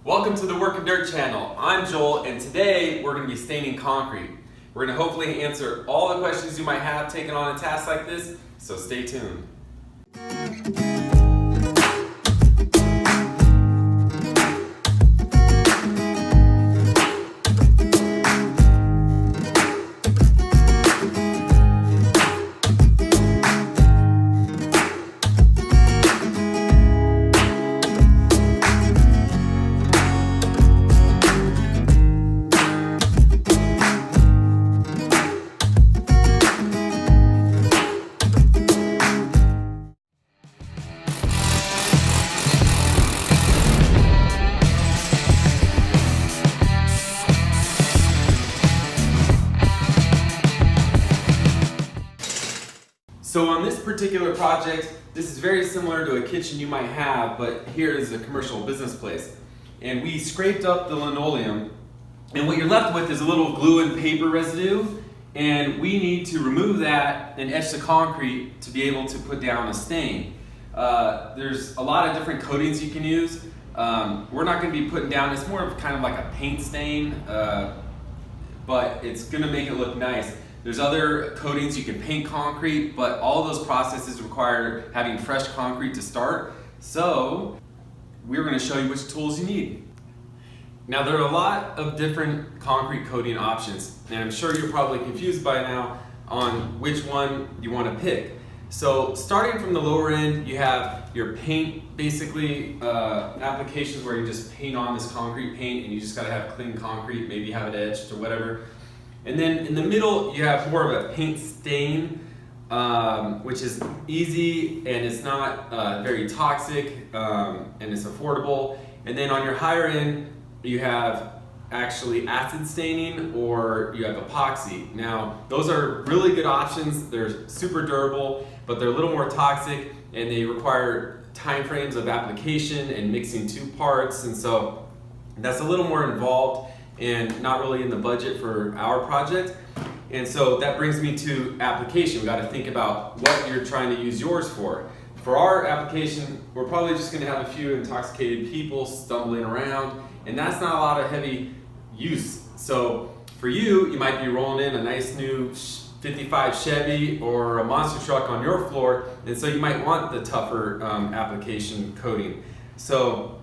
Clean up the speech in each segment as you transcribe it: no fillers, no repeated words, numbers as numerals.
Welcome to the Work of Dirt channel. I'm Joel, and today we're going to be staining concrete. We're going to hopefully answer all the questions you might have taken on a task like this, so stay tuned. So on this particular project, this is very similar to a kitchen you might have, but here is a commercial business place. And we scraped up the linoleum, and what you're left with is a little glue and paper residue, and we need to remove that and etch the concrete to be able to put down a stain. There's a lot of different coatings you can use. We're not going to be putting down, it's more of kind of like a paint stain, but it's going to make it look nice. There's other coatings you can paint concrete, but all those processes require having fresh concrete to start. So we're going to show you which tools you need. Now there are a lot of different concrete coating options, and I'm sure you're probably confused by now on which one you want to pick. So starting from the lower end, you have your paint, basically applications where you just paint on this concrete paint and you just got to have clean concrete, maybe have it etched or whatever. And then in the middle, you have more of a paint stain, which is easy and it's not very toxic and it's affordable. And then on your higher end, you have actually acid staining or you have epoxy. Now, those are really good options. They're super durable, but they're a little more toxic and they require time frames of application and mixing two parts. And so that's a little more involved and not really in the budget for our project. And so that brings me to application. We got to think about what you're trying to use yours for. For our application, we're probably just going to have a few intoxicated people stumbling around, and that's not a lot of heavy use. So for you, you might be rolling in a nice new 55 Chevy or a monster truck on your floor, and so you might want the tougher application coating. So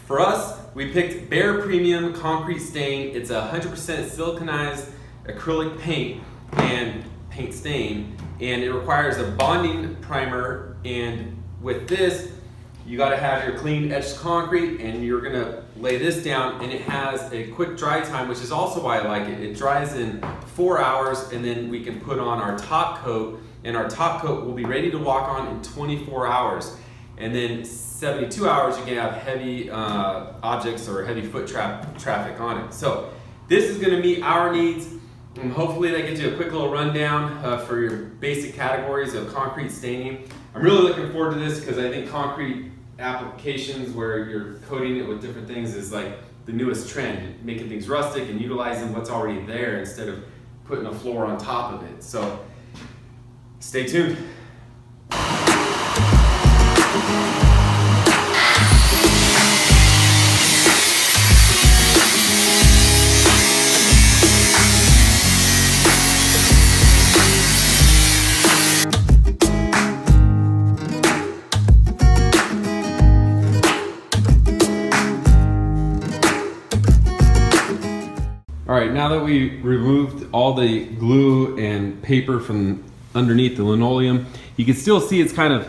for us, we picked Bare Premium Concrete Stain. It's 100% siliconized acrylic paint and paint stain, and it requires a bonding primer. And with this, you got to have your clean etched concrete, and you're gonna lay this down, and it has a quick dry time, which is also why I like it. It dries in 4 hours, and then we can put on our top coat, and our top coat will be ready to walk on in 24 hours. And then 72 hours, you can have heavy objects or heavy foot traffic on it. So this is going to meet our needs, and hopefully that gives you a quick little rundown for your basic categories of concrete staining. I'm really looking forward to this because I think concrete applications where you're coating it with different things is like the newest trend, making things rustic and utilizing what's already there instead of putting a floor on top of it. So stay tuned. All right, now that we removed all the glue and paper from underneath the linoleum, you can still see it's kind of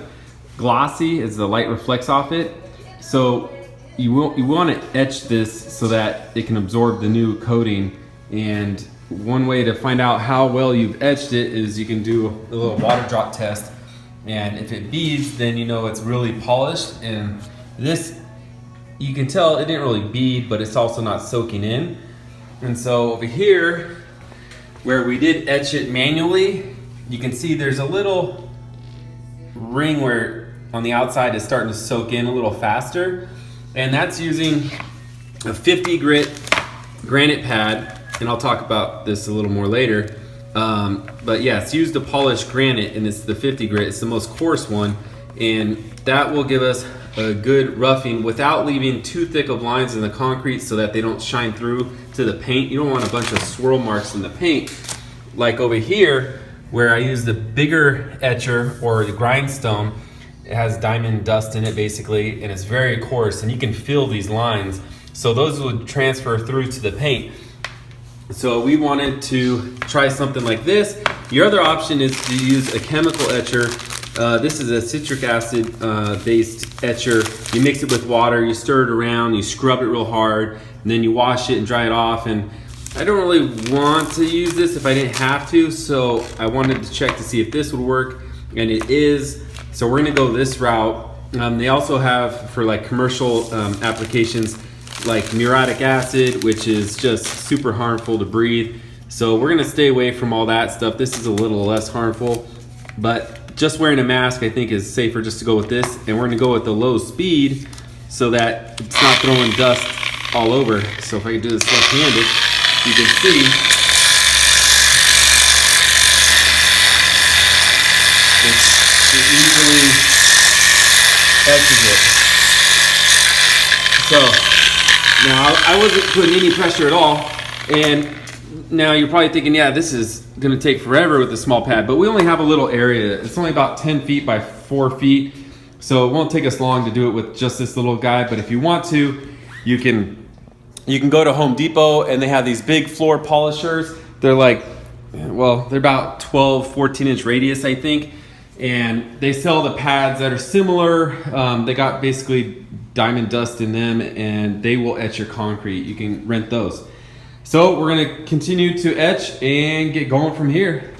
glossy as the light reflects off it. So you want to etch this so that it can absorb the new coating. And one way to find out how well you've etched it is you can do a little water drop test. And if it beads, then you know it's really polished. And this, you can tell it didn't really bead, but it's also not soaking in. And so over here, where we did etch it manually, you can see there's a little ring where on the outside is starting to soak in a little faster. And that's using a 50 grit granite pad. And I'll talk about this a little more later. But yeah, it's used to polish granite, and it's the 50 grit. It's the most coarse one. And that will give us a good roughing without leaving too thick of lines in the concrete so that they don't shine through to the paint. You don't want a bunch of swirl marks in the paint. Like over here, where I use the bigger etcher or the grindstone. It has diamond dust in it basically, and it's very coarse, and you can feel these lines. So those would transfer through to the paint. So we wanted to try something like this. Your other option is to use a chemical etcher. This is a citric acid based etcher. You mix it with water, you stir it around, you scrub it real hard, and then you wash it and dry it off. And I don't really want to use this if I didn't have to, so I wanted to check to see if this would work, and it is. So we're gonna go this route. They also have, for like commercial applications, like muriatic acid, which is just super harmful to breathe. So we're gonna stay away from all that stuff. This is a little less harmful, but just wearing a mask I think is safer just to go with this. And we're gonna go with the low speed so that it's not throwing dust all over. So if I can do this left-handed, you can see it easily etches it. So now I wasn't putting any pressure at all, and now you're probably thinking, yeah, this is gonna take forever with a small pad, but we only have a little area. It's only about 10 feet by 4 feet, so it won't take us long to do it with just this little guy. But if you want to, you can go to Home Depot, and they have these big floor polishers. They're like, well, they're about 12, 14-inch radius, I think. And they sell the pads that are similar. They got basically diamond dust in them, and they will etch your concrete. You can rent those. So we're gonna continue to etch and get going from here.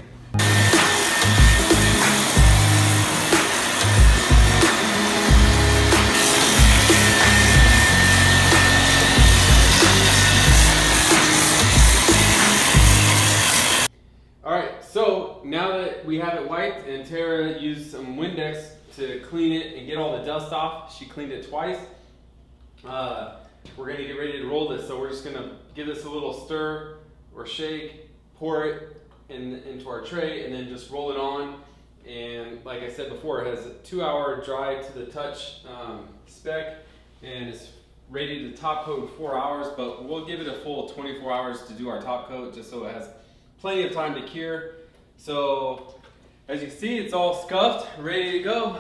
So now that we have it wiped, and Tara used some Windex to clean it and get all the dust off, she cleaned it twice. We're gonna get ready to roll this. So we're just gonna give this a little stir or shake, pour it into our tray, and then just roll it on. And like I said before, it has a 2-hour dry to the touch spec, and it's ready to top coat in 4 hours, but we'll give it a full 24 hours to do our top coat, just so it has plenty of time to cure. So as you can see, it's all scuffed, ready to go.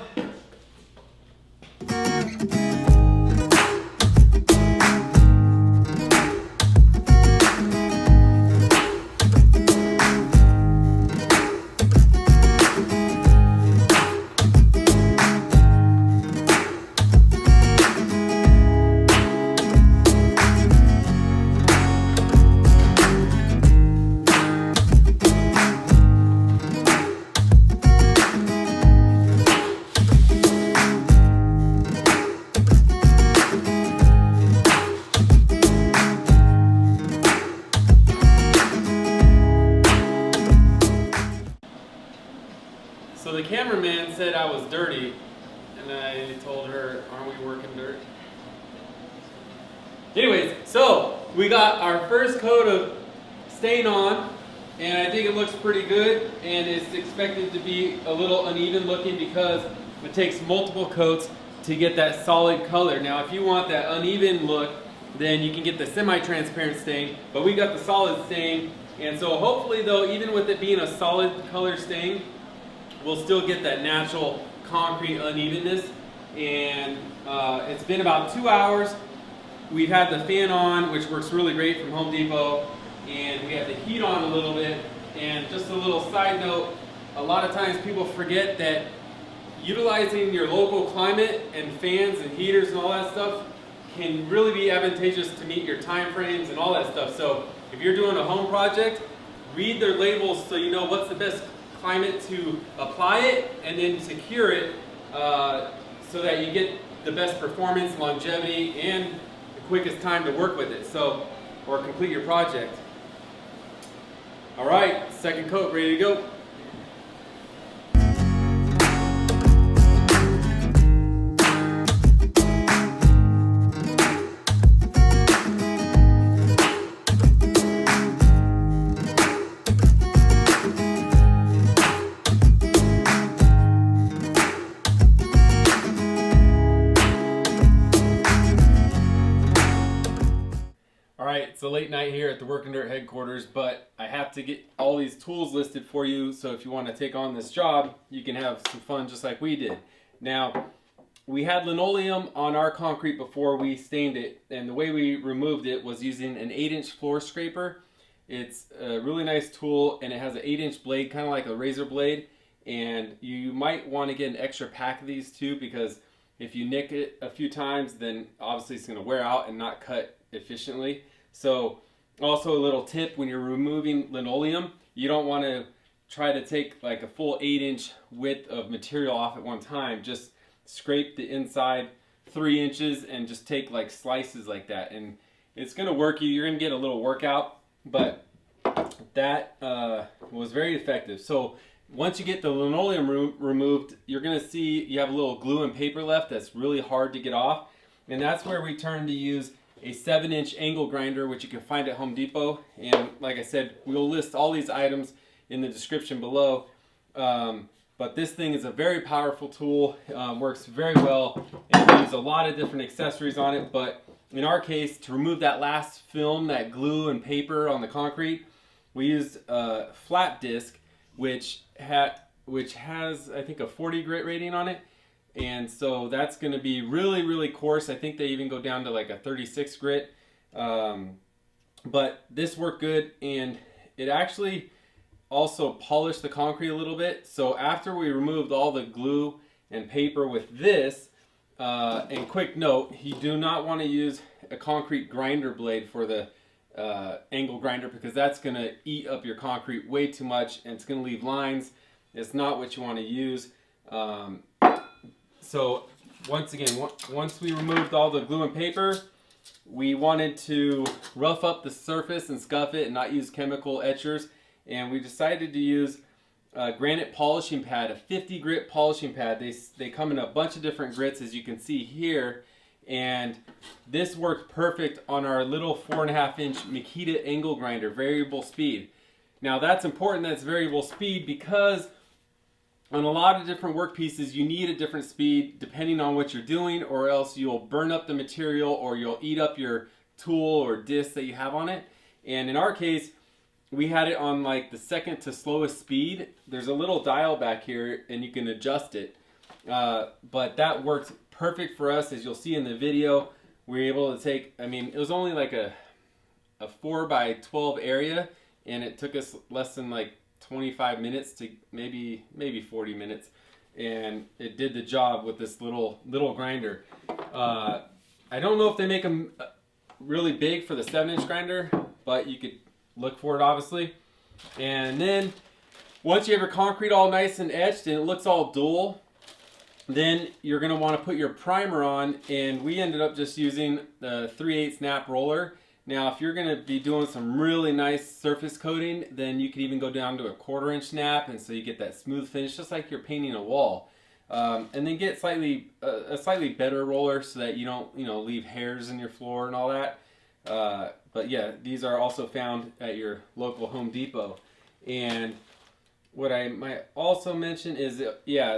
So the cameraman said I was dirty, and I told her, aren't we working dirt? Anyways, so we got our first coat of stain on, and I think it looks pretty good, and it's expected to be a little uneven looking because it takes multiple coats to get that solid color. Now if you want that uneven look, then you can get the semi-transparent stain, but we got the solid stain. And so hopefully though, even with it being a solid color stain, we'll still get that natural concrete unevenness. And it's been about 2 hours. We've had the fan on, which works really great from Home Depot, and we have the heat on a little bit. And just a little side note, a lot of times people forget that utilizing your local climate and fans and heaters and all that stuff can really be advantageous to meet your time frames and all that stuff. So if you're doing a home project, read their labels so you know what's the best climate to apply it and then secure it so that you get the best performance, longevity, and the quickest time to work with it, so, or complete your project. All right, second coat ready to go. All right, it's a late night here at the Working Dirt headquarters, but I have to get all these tools listed for you, so if you want to take on this job, you can have some fun just like we did. Now, we had linoleum on our concrete before we stained it, and the way we removed it was using an 8-inch floor scraper. It's a really nice tool, and it has an 8-inch blade, kind of like a razor blade, and you might want to get an extra pack of these too, because if you nick it a few times, then obviously it's going to wear out and not cut efficiently. So also a little tip, when you're removing linoleum, you don't want to try to take like a full 8-inch width of material off at one time. Just scrape the inside 3 inches and just take like slices like that, and it's going to work. You're going to get a little workout, but that was very effective. So once you get the linoleum removed, you're going to see you have a little glue and paper left that's really hard to get off, and that's where we turn to use a 7-inch angle grinder, which you can find at Home Depot. And like I said, we'll list all these items in the description below. But this thing is a very powerful tool, works very well, and we use a lot of different accessories on it. But in our case, to remove that last film, that glue and paper on the concrete, we used a flat disc, which has, I think, a 40 grit rating on it. And so that's going to be really, really coarse. I think they even go down to like a 36 grit. But this worked good, and it actually also polished the concrete a little bit. So after we removed all the glue and paper with this, and quick note, you do not want to use a concrete grinder blade for the angle grinder, because that's going to eat up your concrete way too much, and it's going to leave lines. It's not what you want to use. So once again, once we removed all the glue and paper, we wanted to rough up the surface and scuff it and not use chemical etchers. And we decided to use a granite polishing pad, a 50 grit polishing pad. They come in a bunch of different grits, as you can see here. And this worked perfect on our little 4.5-inch Makita angle grinder, variable speed. Now that's important that it's variable speed, because on a lot of different work pieces, you need a different speed depending on what you're doing, or else you'll burn up the material or you'll eat up your tool or disc that you have on it. And in our case, we had it on like the second to slowest speed. There's a little dial back here and you can adjust it. But that worked perfect for us, as you'll see in the video. We were able to take, I mean, it was only like a 4x12 area, and it took us less than like 25 minutes to maybe 40 minutes, and it did the job with this little grinder. I don't know if they make them really big for the 7-inch grinder, but you could look for it obviously. And then once you have your concrete all nice and etched and it looks all dull, then you're going to want to put your primer on, and we ended up just using the 3/8 snap roller. Now, if you're going to be doing some really nice surface coating, then you could even go down to a 1/4-inch snap, and so you get that smooth finish, just like you're painting a wall. And then get a slightly better roller so that you don't, leave hairs in your floor and all that. But yeah, these are also found at your local Home Depot. And what I might also mention is,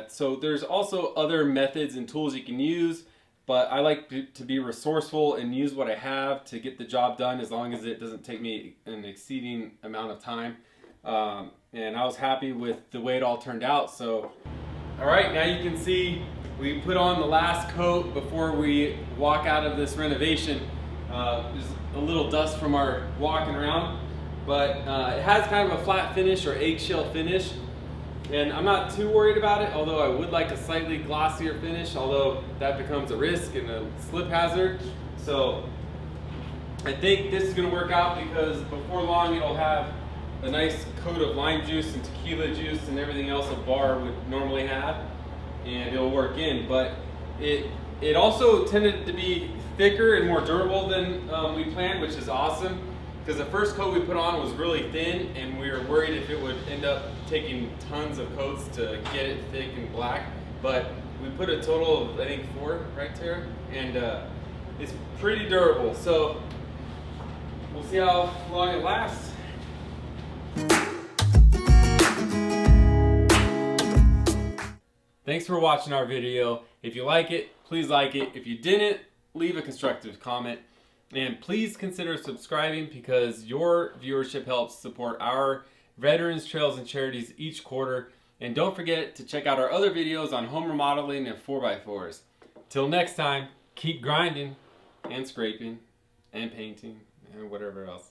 so there's also other methods and tools you can use. But I like to be resourceful and use what I have to get the job done, as long as it doesn't take me an exceeding amount of time. And I was happy with the way it all turned out. So, all right, now you can see we put on the last coat before we walk out of this renovation. There's a little dust from our walking around, but it has kind of a flat finish or eggshell finish. And I'm not too worried about it, although I would like a slightly glossier finish, although that becomes a risk and a slip hazard. So I think this is going to work out, because before long it'll have a nice coat of lime juice and tequila juice and everything else a bar would normally have, and it'll work in. But it also tended to be thicker and more durable than we planned, which is awesome. Because the first coat we put on was really thin, and we were worried if it would end up taking tons of coats to get it thick and black. But we put a total of, I think, 4, right, Tara? And it's pretty durable. So we'll see how long it lasts. Thanks for watching our video. If you like it, please like it. If you didn't, leave a constructive comment. And please consider subscribing because your viewership helps support our veterans, trails, and charities each quarter. And don't forget to check out our other videos on home remodeling and 4x4s. Till next time, keep grinding and scraping and painting and whatever else.